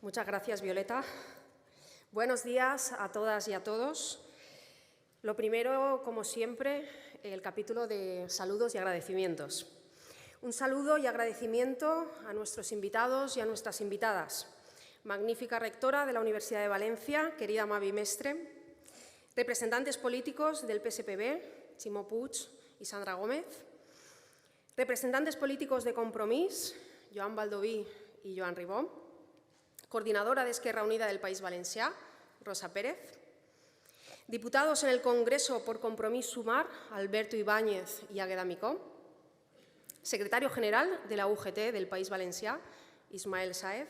Muchas gracias, Violeta. Buenos días a todas y a todos. Lo primero, como siempre, el capítulo de saludos y agradecimientos. Un saludo y agradecimiento a nuestros invitados y a nuestras invitadas. Magnífica rectora de la Universidad de Valencia, querida Mavi Mestre, representantes políticos del PSPB, Ximo Puig y Sandra Gómez, representantes políticos de Compromís, Joan Baldoví y Joan Ribó, coordinadora de Esquerra Unida del País Valencià, Rosa Pérez, diputados en el Congreso por Compromís Sumar, Alberto Ibáñez y Águeda Micó, secretario general de la UGT del País Valencià, Ismael Sáez.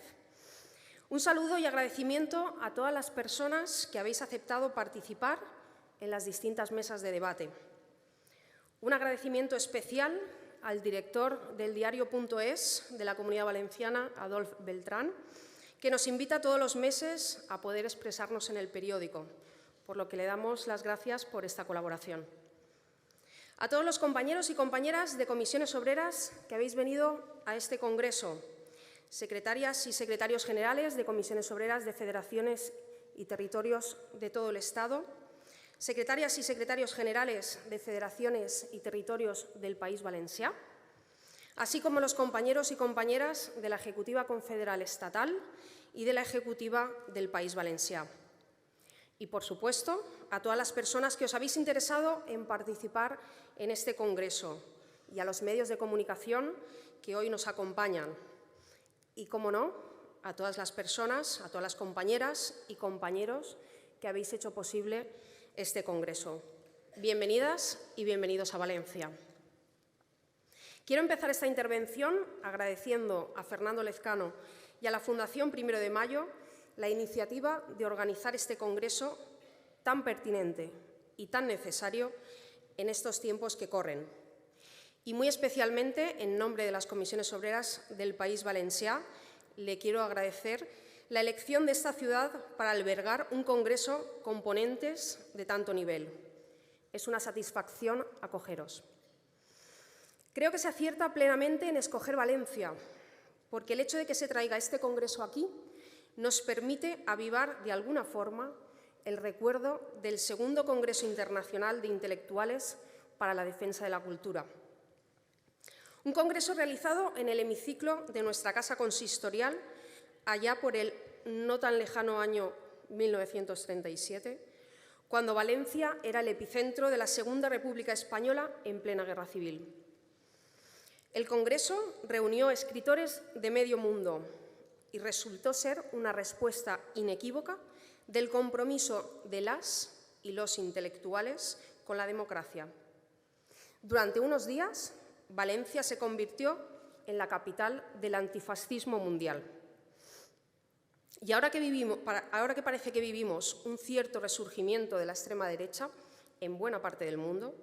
Un saludo y agradecimiento a todas las personas que habéis aceptado participar en las distintas mesas de debate. Un agradecimiento especial al director del diario.es de la Comunidad Valenciana, Adolf Beltrán, que nos invita todos los meses a poder expresarnos en el periódico, por lo que le damos las gracias por esta colaboración. A todos los compañeros y compañeras de comisiones obreras que habéis venido a este congreso, secretarias y secretarios generales de comisiones obreras de federaciones y territorios de todo el Estado, secretarias y secretarios generales de federaciones y territorios del País Valencià, así como los compañeros y compañeras de la Ejecutiva Confederal Estatal y de la Ejecutiva del País Valencià. Y, por supuesto, a todas las personas que os habéis interesado en participar en este congreso y a los medios de comunicación que hoy nos acompañan. Y, cómo no, a todas las personas, a todas las compañeras y compañeros que habéis hecho posible este congreso. Bienvenidas y bienvenidos a Valencia. Quiero empezar esta intervención agradeciendo a Fernando Lezcano y a la Fundación 1 de Mayo la iniciativa de organizar este congreso tan pertinente y tan necesario en estos tiempos que corren. Y muy especialmente, en nombre de las comisiones obreras del País Valencià, le quiero agradecer la elección de esta ciudad para albergar un congreso con ponentes de tanto nivel. Es una satisfacción acogeros. Creo que se acierta plenamente en escoger Valencia, porque el hecho de que se traiga este congreso aquí nos permite avivar de alguna forma el recuerdo del segundo Congreso Internacional de Intelectuales para la Defensa de la Cultura. Un congreso realizado en el hemiciclo de nuestra Casa Consistorial allá por el no tan lejano año 1937, cuando Valencia era el epicentro de la Segunda República Española en plena Guerra Civil. El congreso reunió escritores de medio mundo y resultó ser una respuesta inequívoca del compromiso de las y los intelectuales con la democracia. Durante unos días, Valencia se convirtió en la capital del antifascismo mundial. Y ahora que parece que vivimos un cierto resurgimiento de la extrema derecha en buena parte del mundo,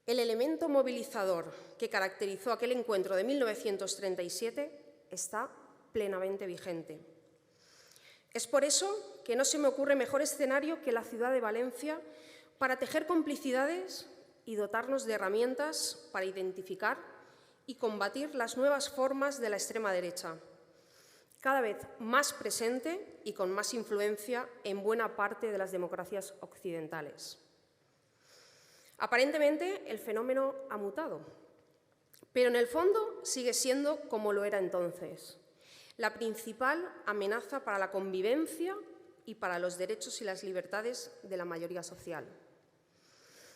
el elemento movilizador que caracterizó aquel encuentro de 1937 está plenamente vigente. Es por eso que no se me ocurre mejor escenario que la ciudad de Valencia para tejer complicidades y dotarnos de herramientas para identificar y combatir las nuevas formas de la extrema derecha, cada vez más presente y con más influencia en buena parte de las democracias occidentales. Aparentemente, el fenómeno ha mutado, pero en el fondo sigue siendo como lo era entonces, la principal amenaza para la convivencia y para los derechos y las libertades de la mayoría social.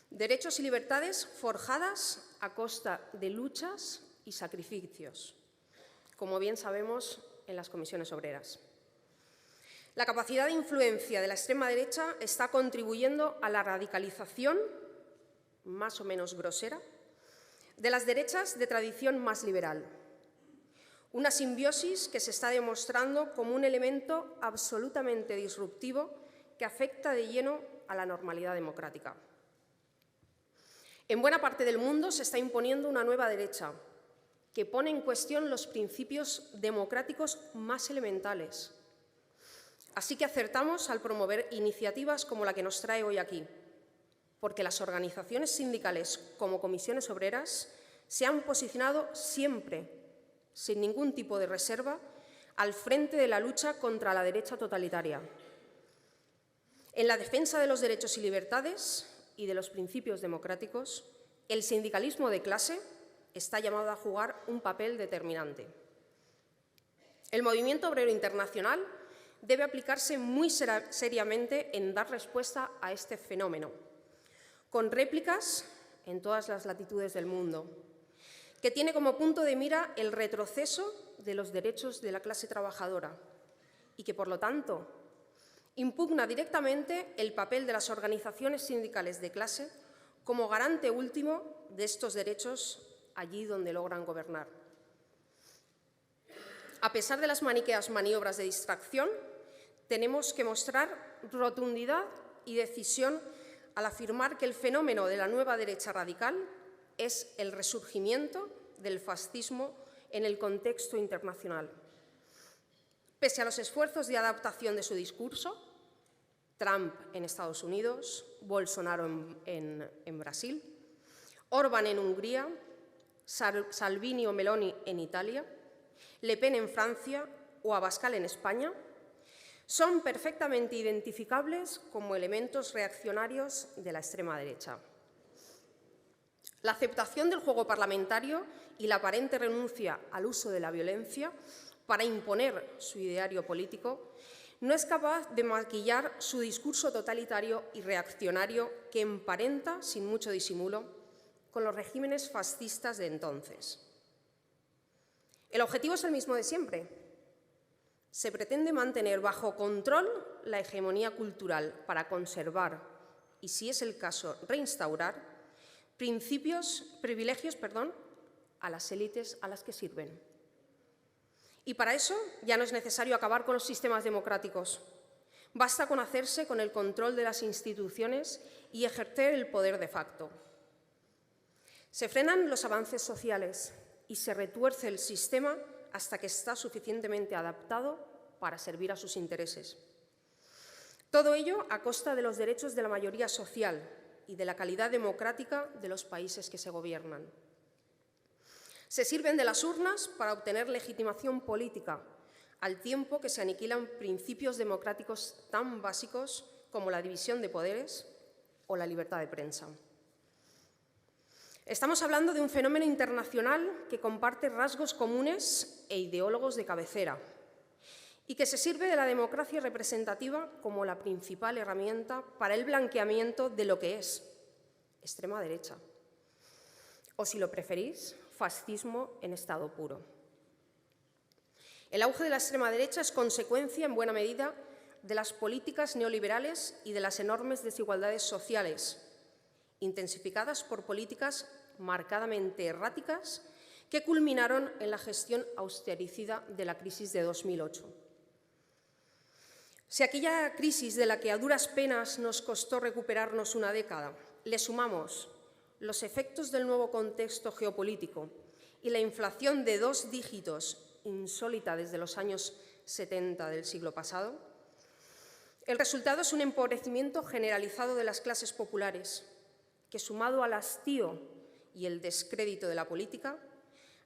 Derechos y libertades forjadas a costa de luchas y sacrificios, como bien sabemos en las comisiones obreras. La capacidad de influencia de la extrema derecha está contribuyendo a la radicalización, más o menos grosera, de las derechas de tradición más liberal. Una simbiosis que se está demostrando como un elemento absolutamente disruptivo que afecta de lleno a la normalidad democrática. En buena parte del mundo se está imponiendo una nueva derecha que pone en cuestión los principios democráticos más elementales. Así que acertamos al promover iniciativas como la que nos trae hoy aquí, porque las organizaciones sindicales como comisiones obreras se han posicionado siempre, sin ningún tipo de reserva, al frente de la lucha contra la derecha totalitaria. En la defensa de los derechos y libertades y de los principios democráticos, el sindicalismo de clase está llamado a jugar un papel determinante. El movimiento obrero internacional debe aplicarse muy seriamente en dar respuesta a este fenómeno, con réplicas en todas las latitudes del mundo, que tiene como punto de mira el retroceso de los derechos de la clase trabajadora y que, por lo tanto, impugna directamente el papel de las organizaciones sindicales de clase como garante último de estos derechos allí donde logran gobernar. A pesar de las maniqueas maniobras de distracción, tenemos que mostrar rotundidad y decisión al afirmar que el fenómeno de la nueva derecha radical es el resurgimiento del fascismo en el contexto internacional. Pese a los esfuerzos de adaptación de su discurso, Trump en Estados Unidos, Bolsonaro en Brasil, Orbán en Hungría, Salvini o Meloni en Italia, Le Pen en Francia o Abascal en España, son perfectamente identificables como elementos reaccionarios de la extrema derecha. La aceptación del juego parlamentario y la aparente renuncia al uso de la violencia para imponer su ideario político no es capaz de maquillar su discurso totalitario y reaccionario que emparenta, sin mucho disimulo, con los regímenes fascistas de entonces. El objetivo es el mismo de siempre. Se pretende mantener bajo control la hegemonía cultural para conservar, y si es el caso, reinstaurar, privilegios a las élites a las que sirven. Y para eso ya no es necesario acabar con los sistemas democráticos. Basta con hacerse con el control de las instituciones y ejercer el poder de facto. Se frenan los avances sociales y se retuerce el sistema hasta que está suficientemente adaptado para servir a sus intereses. Todo ello a costa de los derechos de la mayoría social y de la calidad democrática de los países que se gobiernan. Se sirven de las urnas para obtener legitimación política, al tiempo que se aniquilan principios democráticos tan básicos como la división de poderes o la libertad de prensa. Estamos hablando de un fenómeno internacional que comparte rasgos comunes e ideólogos de cabecera y que se sirve de la democracia representativa como la principal herramienta para el blanqueamiento de lo que es extrema derecha, o si lo preferís, fascismo en estado puro. El auge de la extrema derecha es consecuencia, en buena medida, de las políticas neoliberales y de las enormes desigualdades sociales, intensificadas por políticas marcadamente erráticas que culminaron en la gestión austericida de la crisis de 2008. Si a aquella crisis de la que a duras penas nos costó recuperarnos una década, le sumamos los efectos del nuevo contexto geopolítico y la inflación de 2 dígitos insólita desde los años 70 del siglo pasado, el resultado es un empobrecimiento generalizado de las clases populares que, sumado al hastío y el descrédito de la política,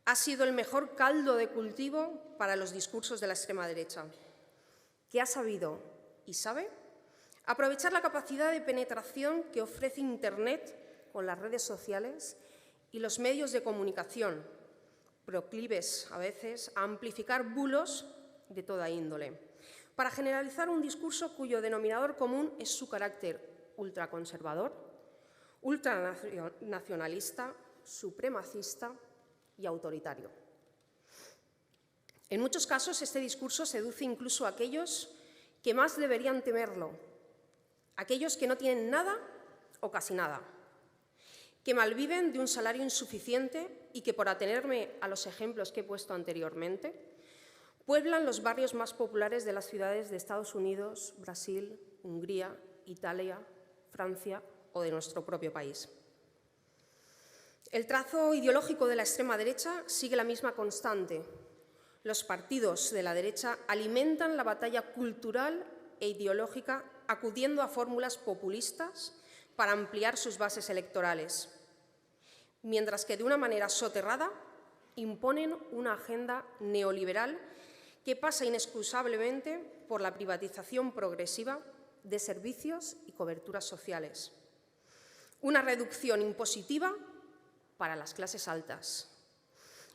ha sido el mejor caldo de cultivo para los discursos de la extrema derecha, que ha sabido y sabe aprovechar la capacidad de penetración que ofrece Internet con las redes sociales y los medios de comunicación, proclives a veces a amplificar bulos de toda índole, para generalizar un discurso cuyo denominador común es su carácter ultraconservador, ultranacionalista, supremacista y autoritario. En muchos casos, este discurso seduce incluso a aquellos que más deberían temerlo, aquellos que no tienen nada o casi nada, que malviven de un salario insuficiente y que, por atenerme a los ejemplos que he puesto anteriormente, pueblan los barrios más populares de las ciudades de Estados Unidos, Brasil, Hungría, Italia, Francia o de nuestro propio país. El trazo ideológico de la extrema derecha sigue la misma constante. Los partidos de la derecha alimentan la batalla cultural e ideológica acudiendo a fórmulas populistas para ampliar sus bases electorales, mientras que de una manera soterrada imponen una agenda neoliberal que pasa inexcusablemente por la privatización progresiva de servicios y coberturas sociales. Una reducción impositiva para las clases altas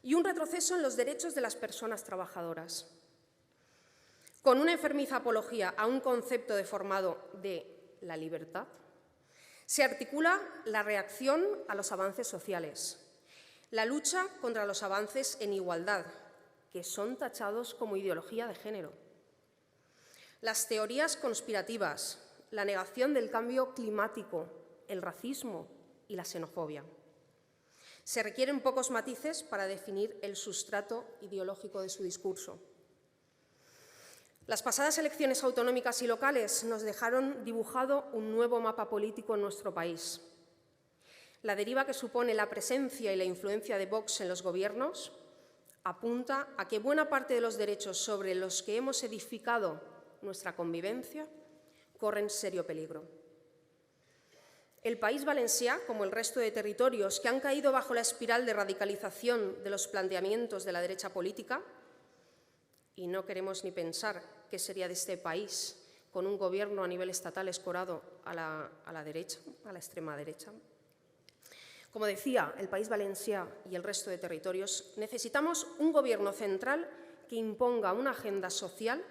y un retroceso en los derechos de las personas trabajadoras. Con una enfermiza apología a un concepto deformado de la libertad, se articula la reacción a los avances sociales, la lucha contra los avances en igualdad, que son tachados como ideología de género, las teorías conspirativas, la negación del cambio climático, el racismo y la xenofobia. Se requieren pocos matices para definir el sustrato ideológico de su discurso. Las pasadas elecciones autonómicas y locales nos dejaron dibujado un nuevo mapa político en nuestro país. La deriva que supone la presencia y la influencia de Vox en los gobiernos apunta a que buena parte de los derechos sobre los que hemos edificado nuestra convivencia corren serio peligro. El País Valencià, como el resto de territorios que han caído bajo la espiral de radicalización de los planteamientos de la derecha política, y no queremos ni pensar qué sería de este país con un gobierno a nivel estatal escorado a la derecha, a la extrema derecha. Como decía, el País Valencià y el resto de territorios necesitamos un gobierno central que imponga una agenda social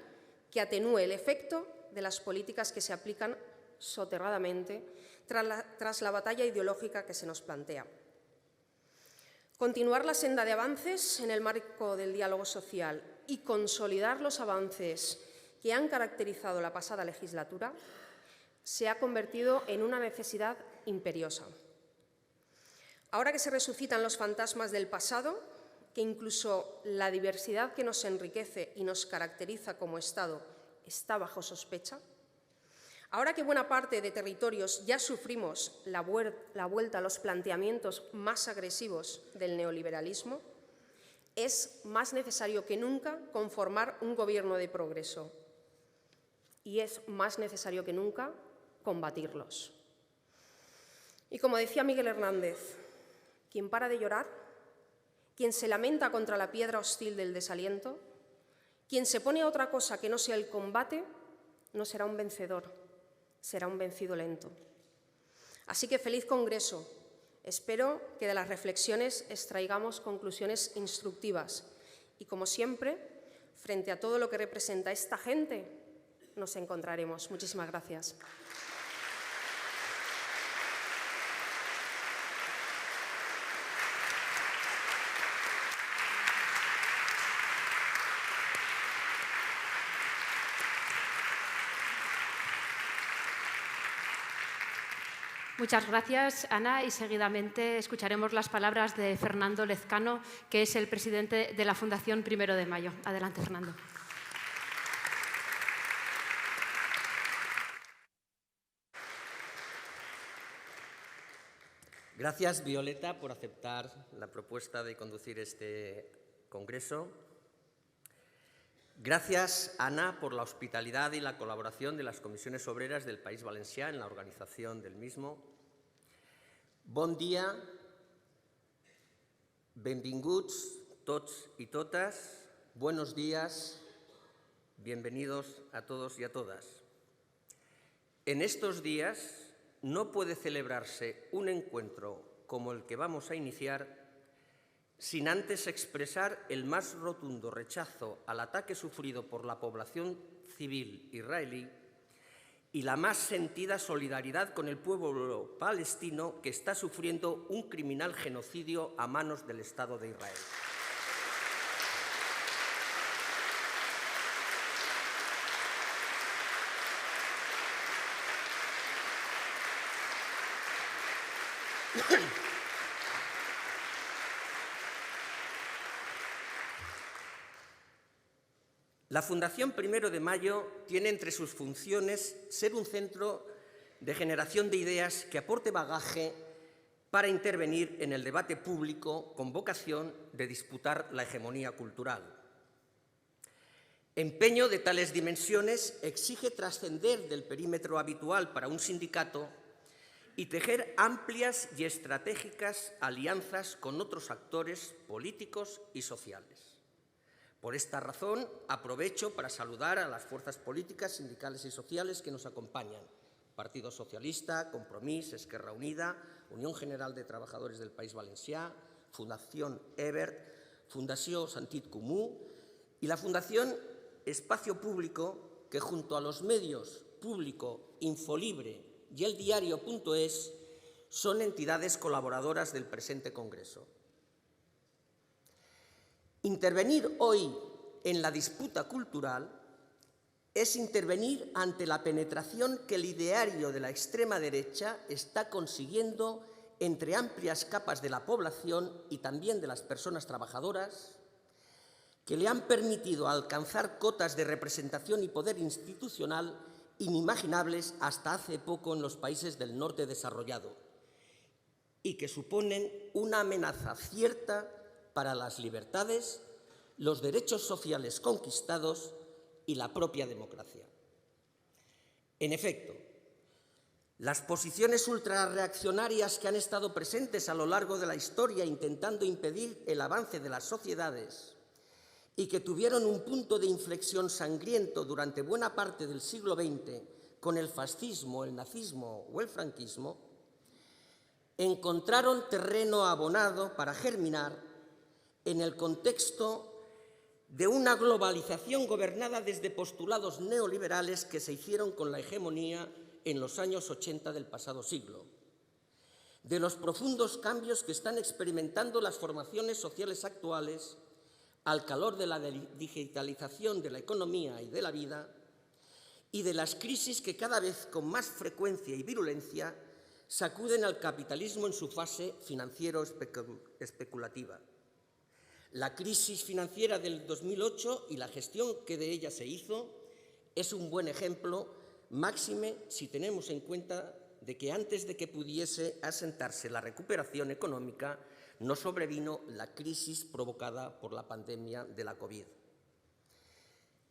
que atenúe el efecto de las políticas que se aplican soterradamente tras la batalla ideológica que se nos plantea. Continuar la senda de avances en el marco del diálogo social y consolidar los avances que han caracterizado la pasada legislatura se ha convertido en una necesidad imperiosa. Ahora que se resucitan los fantasmas del pasado, que incluso la diversidad que nos enriquece y nos caracteriza como Estado está bajo sospecha, ahora que buena parte de territorios ya sufrimos la vuelta a los planteamientos más agresivos del neoliberalismo, es más necesario que nunca conformar un gobierno de progreso y es más necesario que nunca combatirlos. Y como decía Miguel Hernández, quien para de llorar, quien se lamenta contra la piedra hostil del desaliento, quien se pone a otra cosa que no sea el combate, no será un vencedor, será un vencido lento. Así que feliz Congreso. Espero que de las reflexiones extraigamos conclusiones instructivas y, como siempre, frente a todo lo que representa esta gente, nos encontraremos. Muchísimas gracias. Muchas gracias, Ana, y seguidamente escucharemos las palabras de Fernando Lezcano, que es el presidente de la Fundación 1 de Mayo. Adelante, Fernando. Gracias, Violeta, por aceptar la propuesta de conducir este congreso. Gracias, Ana, por la hospitalidad y la colaboración de las comisiones obreras del País Valencià en la organización del mismo. Bon dia, benvinguts tots y totes, buenos días, bienvenidos a todos y a todas. En estos días no puede celebrarse un encuentro como el que vamos a iniciar sin antes expresar el más rotundo rechazo al ataque sufrido por la población civil israelí y la más sentida solidaridad con el pueblo palestino que está sufriendo un criminal genocidio a manos del Estado de Israel. La Fundación 1 de Mayo tiene entre sus funciones ser un centro de generación de ideas que aporte bagaje para intervenir en el debate público con vocación de disputar la hegemonía cultural. Empeño de tales dimensiones exige trascender del perímetro habitual para un sindicato y tejer amplias y estratégicas alianzas con otros actores políticos y sociales. Por esta razón, aprovecho para saludar a las fuerzas políticas, sindicales y sociales que nos acompañan. Partido Socialista, Compromís, Esquerra Unida, Unión General de Trabajadores del País Valencià, Fundación Ebert, Fundació Sentit Comú y la Fundación Espacio Público, que junto a los medios Público, Infolibre y eldiario.es son entidades colaboradoras del presente Congreso. Intervenir hoy en la disputa cultural es intervenir ante la penetración que el ideario de la extrema derecha está consiguiendo entre amplias capas de la población y también de las personas trabajadoras, que le han permitido alcanzar cotas de representación y poder institucional inimaginables hasta hace poco en los países del norte desarrollado y que suponen una amenaza cierta para las libertades, los derechos sociales conquistados y la propia democracia. En efecto, las posiciones ultrarreaccionarias que han estado presentes a lo largo de la historia intentando impedir el avance de las sociedades y que tuvieron un punto de inflexión sangriento durante buena parte del siglo XX con el fascismo, el nazismo o el franquismo, encontraron terreno abonado para germinar en el contexto de una globalización gobernada desde postulados neoliberales que se hicieron con la hegemonía en los años 80 del pasado siglo, de los profundos cambios que están experimentando las formaciones sociales actuales al calor de la digitalización de la economía y de la vida y de las crisis que cada vez con más frecuencia y virulencia sacuden al capitalismo en su fase financiero-especulativa. La crisis financiera del 2008 y la gestión que de ella se hizo es un buen ejemplo, máxime si tenemos en cuenta de que antes de que pudiese asentarse la recuperación económica no sobrevino la crisis provocada por la pandemia de la COVID.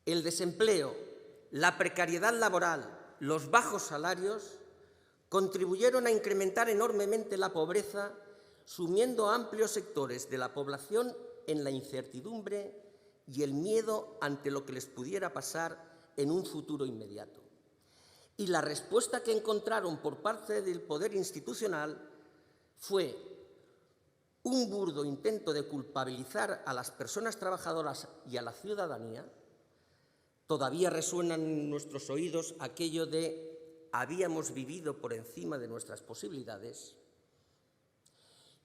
El desempleo, la precariedad laboral, los bajos salarios contribuyeron a incrementar enormemente la pobreza, sumiendo a amplios sectores de la población en la incertidumbre y el miedo ante lo que les pudiera pasar en un futuro inmediato. Y la respuesta que encontraron por parte del poder institucional fue un burdo intento de culpabilizar a las personas trabajadoras y a la ciudadanía. Todavía resuena en nuestros oídos aquello de habíamos vivido por encima de nuestras posibilidades,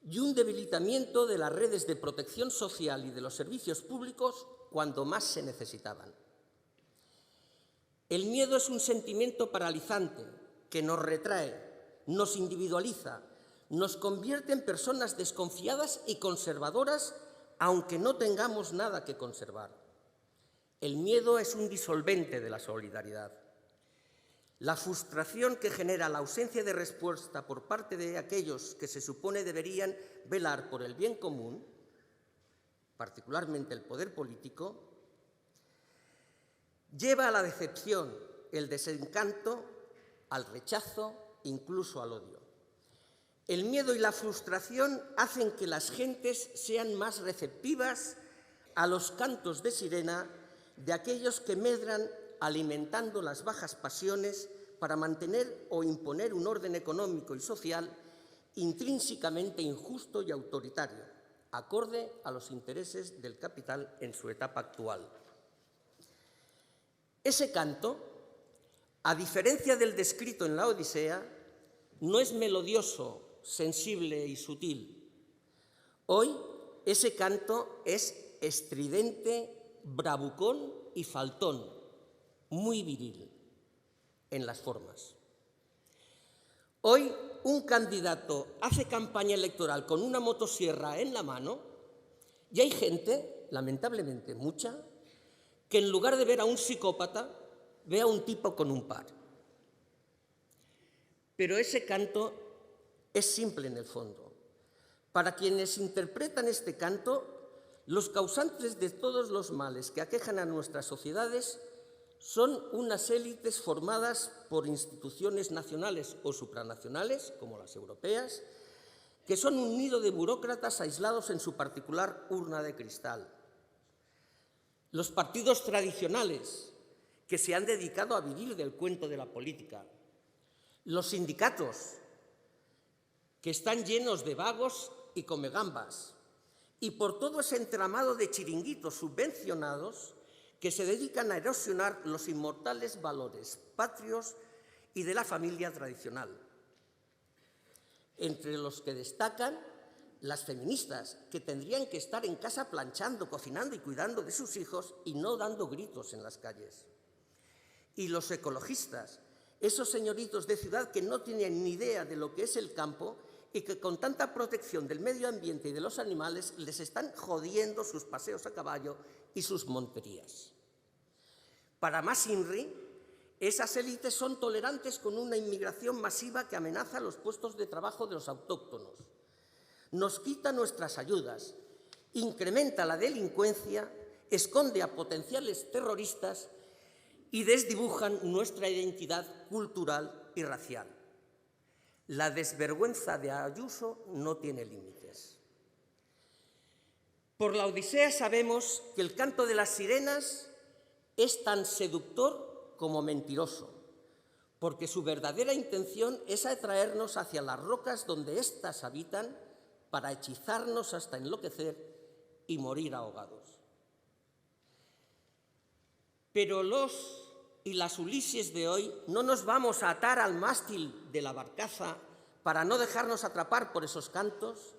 y un debilitamiento de las redes de protección social y de los servicios públicos cuando más se necesitaban. El miedo es un sentimiento paralizante que nos retrae, nos individualiza, nos convierte en personas desconfiadas y conservadoras, aunque no tengamos nada que conservar. El miedo es un disolvente de la solidaridad. La frustración que genera la ausencia de respuesta por parte de aquellos que se supone deberían velar por el bien común, particularmente el poder político, lleva a la decepción, el desencanto, al rechazo, incluso al odio. El miedo y la frustración hacen que las gentes sean más receptivas a los cantos de sirena de aquellos que medran alimentando las bajas pasiones para mantener o imponer un orden económico y social intrínsecamente injusto y autoritario, acorde a los intereses del capital en su etapa actual. Ese canto, a diferencia del descrito en la Odisea, no es melodioso, sensible y sutil. Hoy ese canto es estridente, bravucón y faltón, muy viril en las formas. Hoy un candidato hace campaña electoral con una motosierra en la mano y hay gente, lamentablemente mucha, que en lugar de ver a un psicópata, ve a un tipo con un par. Pero ese canto es simple en el fondo. Para quienes interpretan este canto, los causantes de todos los males que aquejan a nuestras sociedades son unas élites formadas por instituciones nacionales o supranacionales, como las europeas, que son un nido de burócratas aislados en su particular urna de cristal. los partidos tradicionales que se han dedicado a vivir del cuento de la política, los sindicatos que están llenos de vagos y comegambas, y por todo ese entramado de chiringuitos subvencionados que se dedican a erosionar los inmortales valores patrios y de la familia tradicional, entre los que destacan las feministas, que tendrían que estar en casa planchando, cocinando y cuidando de sus hijos y no dando gritos en las calles. Y los ecologistas, esos señoritos de ciudad que no tienen ni idea de lo que es el campo y que con tanta protección del medio ambiente y de los animales les están jodiendo sus paseos a caballo y sus monterías. Para más INRI, esas élites son tolerantes con una inmigración masiva que amenaza los puestos de trabajo de los autóctonos, nos quita nuestras ayudas, incrementa la delincuencia, esconde a potenciales terroristas y desdibujan nuestra identidad cultural y racial. La desvergüenza de Ayuso no tiene límites. Por la Odisea sabemos que el canto de las sirenas es tan seductor como mentiroso, porque su verdadera intención es atraernos hacia las rocas donde éstas habitan para hechizarnos hasta enloquecer y morir ahogados. Pero los y las Ulises de hoy no nos vamos a atar al mástil de la barcaza para no dejarnos atrapar por esos cantos,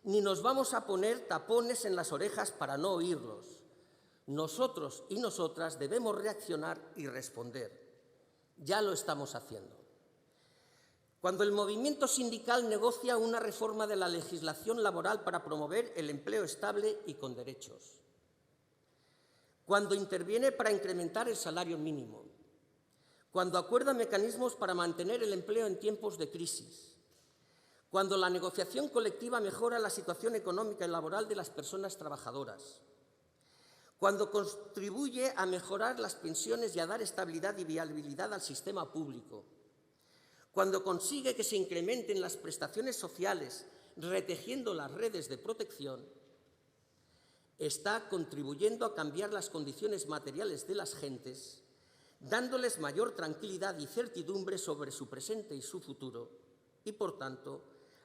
ni nos vamos a poner tapones en las orejas para no oírlos. Nosotros y nosotras debemos reaccionar y responder. Ya lo estamos haciendo. Cuando el movimiento sindical negocia una reforma de la legislación laboral para promover el empleo estable y con derechos. Cuando interviene para incrementar el salario mínimo. Cuando acuerda mecanismos para mantener el empleo en tiempos de crisis. Cuando la negociación colectiva mejora la situación económica y laboral de las personas trabajadoras. Cuando contribuye a mejorar las pensiones y a dar estabilidad y viabilidad al sistema público. Cuando consigue que se incrementen las prestaciones sociales, retejiendo las redes de protección, está contribuyendo a cambiar las condiciones materiales de las gentes, dándoles mayor tranquilidad y certidumbre sobre su presente y su futuro, y, por tanto,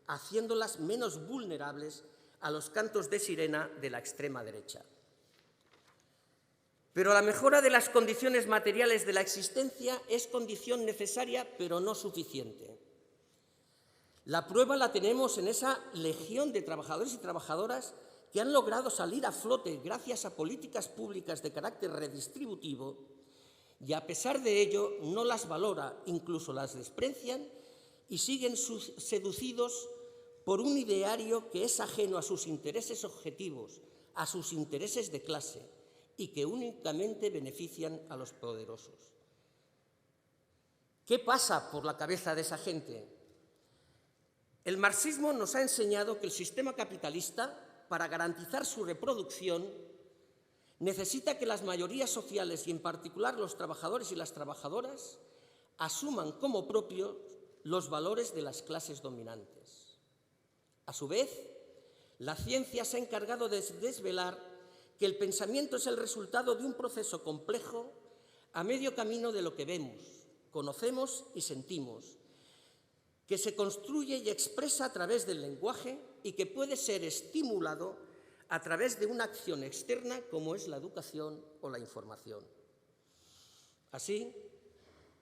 haciéndolas menos vulnerables a los cantos de sirena de la extrema derecha. Pero la mejora de las condiciones materiales de la existencia es condición necesaria, pero no suficiente. La prueba la tenemos en esa legión de trabajadores y trabajadoras que han logrado salir a flote gracias a políticas públicas de carácter redistributivo y, a pesar de ello, no las valora, incluso las desprecian y siguen seducidos por un ideario que es ajeno a sus intereses objetivos, a sus intereses de clase, y que únicamente benefician a los poderosos. ¿Qué pasa por la cabeza de esa gente? El marxismo nos ha enseñado que el sistema capitalista, para garantizar su reproducción, necesita que las mayorías sociales, y en particular los trabajadores y las trabajadoras, asuman como propios los valores de las clases dominantes. A su vez, la ciencia se ha encargado de desvelar que el pensamiento es el resultado de un proceso complejo a medio camino de lo que vemos, conocemos y sentimos, que se construye y expresa a través del lenguaje y que puede ser estimulado a través de una acción externa como es la educación o la información. Así,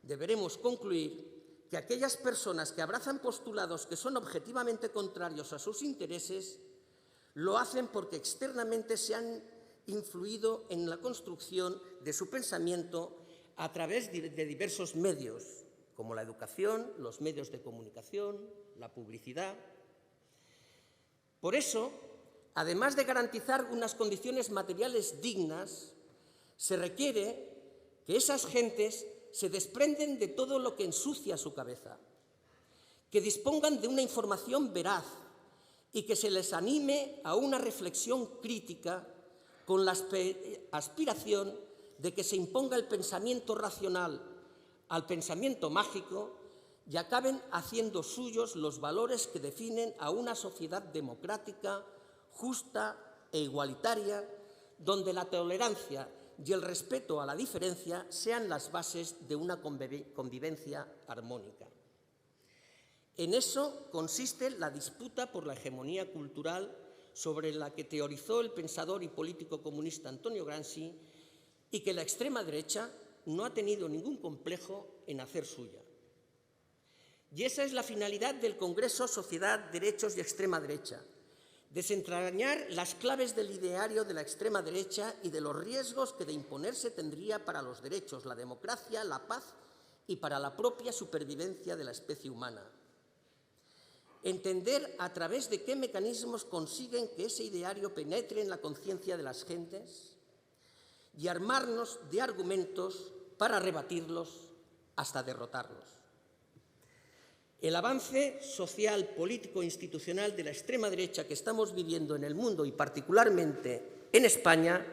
deberemos concluir que aquellas personas que abrazan postulados que son objetivamente contrarios a sus intereses lo hacen porque externamente se han influido en la construcción de su pensamiento a través de diversos medios, como la educación, los medios de comunicación, la publicidad. Por eso, además de garantizar unas condiciones materiales dignas, se requiere que esas gentes se desprenden de todo lo que ensucia su cabeza, que dispongan de una información veraz y que se les anime a una reflexión crítica con la aspiración de que se imponga el pensamiento racional al pensamiento mágico y acaben haciendo suyos los valores que definen a una sociedad democrática, justa e igualitaria, donde la tolerancia y el respeto a la diferencia sean las bases de una convivencia armónica. En eso consiste la disputa por la hegemonía cultural sobre la que teorizó el pensador y político comunista Antonio Gramsci y que la extrema derecha no ha tenido ningún complejo en hacer suya. Y esa es la finalidad del Congreso Sociedad, Derechos y Extrema Derecha: desentrañar las claves del ideario de la extrema derecha y de los riesgos que de imponerse tendría para los derechos, la democracia, la paz y para la propia supervivencia de la especie humana. Entender a través de qué mecanismos consiguen que ese ideario penetre en la conciencia de las gentes y armarnos de argumentos para rebatirlos hasta derrotarlos. El avance social, político e institucional de la extrema derecha que estamos viviendo en el mundo y particularmente en España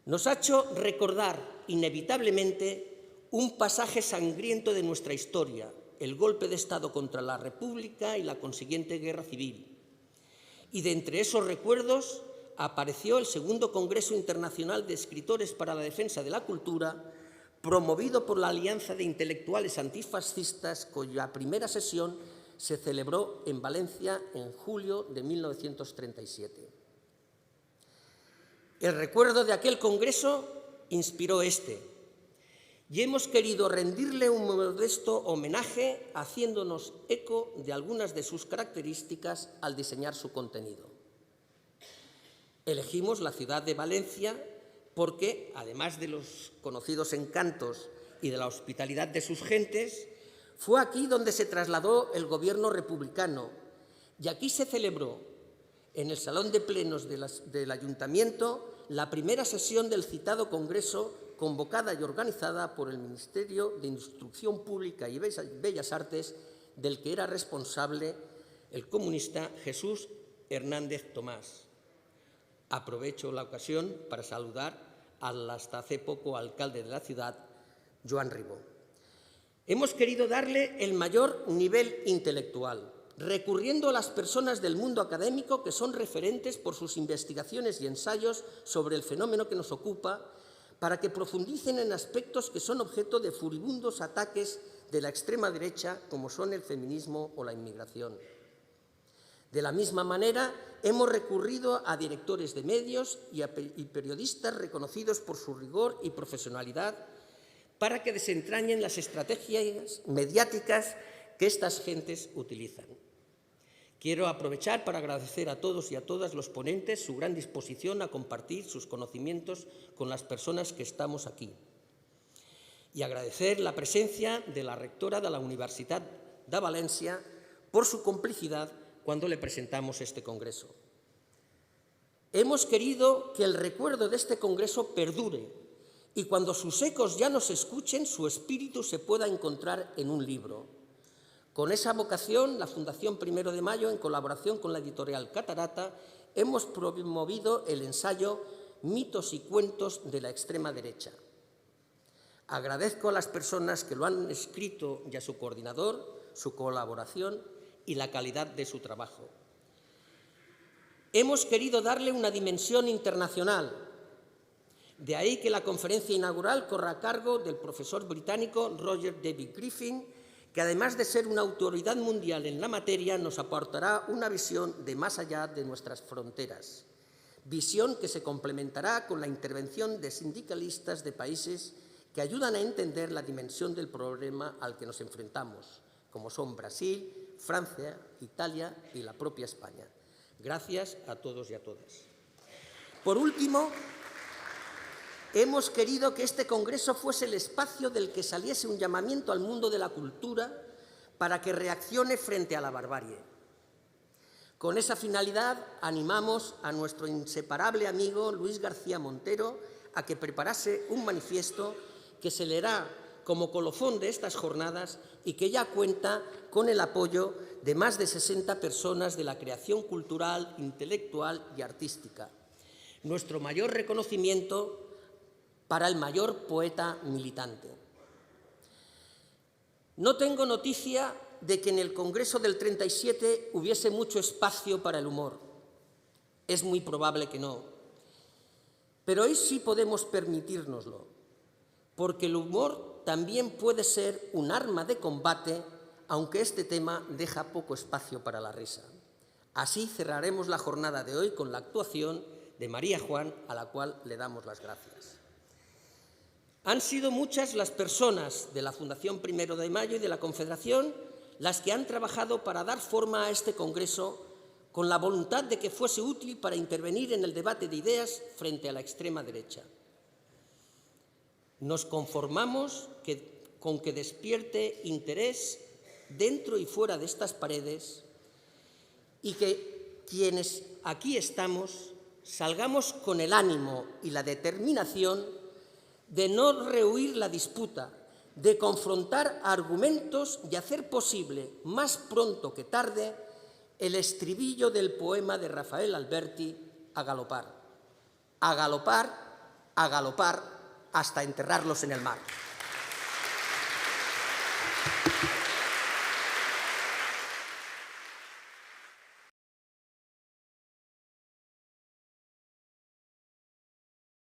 nos ha hecho recordar inevitablemente un pasaje sangriento de nuestra historia, el golpe de Estado contra la República y la consiguiente guerra civil. Y de entre esos recuerdos apareció el segundo Congreso Internacional de Escritores para la Defensa de la Cultura, promovido por la Alianza de Intelectuales Antifascistas, cuya primera sesión se celebró en Valencia en julio de 1937. El recuerdo de aquel congreso inspiró este, y hemos querido rendirle un modesto homenaje haciéndonos eco de algunas de sus características al diseñar su contenido. Elegimos la ciudad de Valencia porque, además de los conocidos encantos y de la hospitalidad de sus gentes, fue aquí donde se trasladó el gobierno republicano y aquí se celebró, en el Salón de Plenos del Ayuntamiento, la primera sesión del citado Congreso, convocada y organizada por el Ministerio de Instrucción Pública y Bellas Artes, del que era responsable el comunista Jesús Hernández Tomás. Aprovecho la ocasión para saludar al hasta hace poco alcalde de la ciudad, Joan Ribó. Hemos querido darle el mayor nivel intelectual, recurriendo a las personas del mundo académico que son referentes por sus investigaciones y ensayos sobre el fenómeno que nos ocupa, para que profundicen en aspectos que son objeto de furibundos ataques de la extrema derecha, como son el feminismo o la inmigración. De la misma manera, hemos recurrido a directores de medios y periodistas reconocidos por su rigor y profesionalidad para que desentrañen las estrategias mediáticas que estas gentes utilizan. Quiero aprovechar para agradecer a todos y a todas los ponentes su gran disposición a compartir sus conocimientos con las personas que estamos aquí. Y agradecer la presencia de la rectora de la Universitat de València por su complicidad cuando le presentamos este congreso. Hemos querido que el recuerdo de este congreso perdure y cuando sus ecos ya no se escuchen, su espíritu se pueda encontrar en un libro. Con esa vocación, la Fundación 1 de Mayo, en colaboración con la editorial Catarata, hemos promovido el ensayo Mitos y cuentos de la extrema derecha. Agradezco a las personas que lo han escrito y a su coordinador su colaboración y la calidad de su trabajo. Hemos querido darle una dimensión internacional. De ahí que la conferencia inaugural corra a cargo del profesor británico Roger David Griffin, que además de ser una autoridad mundial en la materia, nos aportará una visión de más allá de nuestras fronteras. Visión que se complementará con la intervención de sindicalistas de países que ayudan a entender la dimensión del problema al que nos enfrentamos, como son Brasil, Francia, Italia y la propia España. Gracias a todos y a todas. Por último, hemos querido que este congreso fuese el espacio del que saliese un llamamiento al mundo de la cultura para que reaccione frente a la barbarie. Con esa finalidad, animamos a nuestro inseparable amigo Luis García Montero a que preparase un manifiesto que se leerá como colofón de estas jornadas y que ya cuenta con el apoyo de más de 60 personas de la creación cultural, intelectual y artística. Nuestro mayor reconocimiento para el mayor poeta militante. No tengo noticia de que en el Congreso del 37 hubiese mucho espacio para el humor. Es muy probable que no. Pero hoy sí podemos permitírnoslo, porque el humor también puede ser un arma de combate, aunque este tema deja poco espacio para la risa. Así cerraremos la jornada de hoy con la actuación de María Juan, a la cual le damos las gracias. Han sido muchas las personas de la Fundación Primero de Mayo y de la Confederación las que han trabajado para dar forma a este congreso con la voluntad de que fuese útil para intervenir en el debate de ideas frente a la extrema derecha. Nos conformamos con que despierte interés dentro y fuera de estas paredes y que quienes aquí estamos salgamos con el ánimo y la determinación de no rehuir la disputa, de confrontar argumentos y hacer posible, más pronto que tarde, el estribillo del poema de Rafael Alberti, a galopar, hasta enterrarlos en el mar.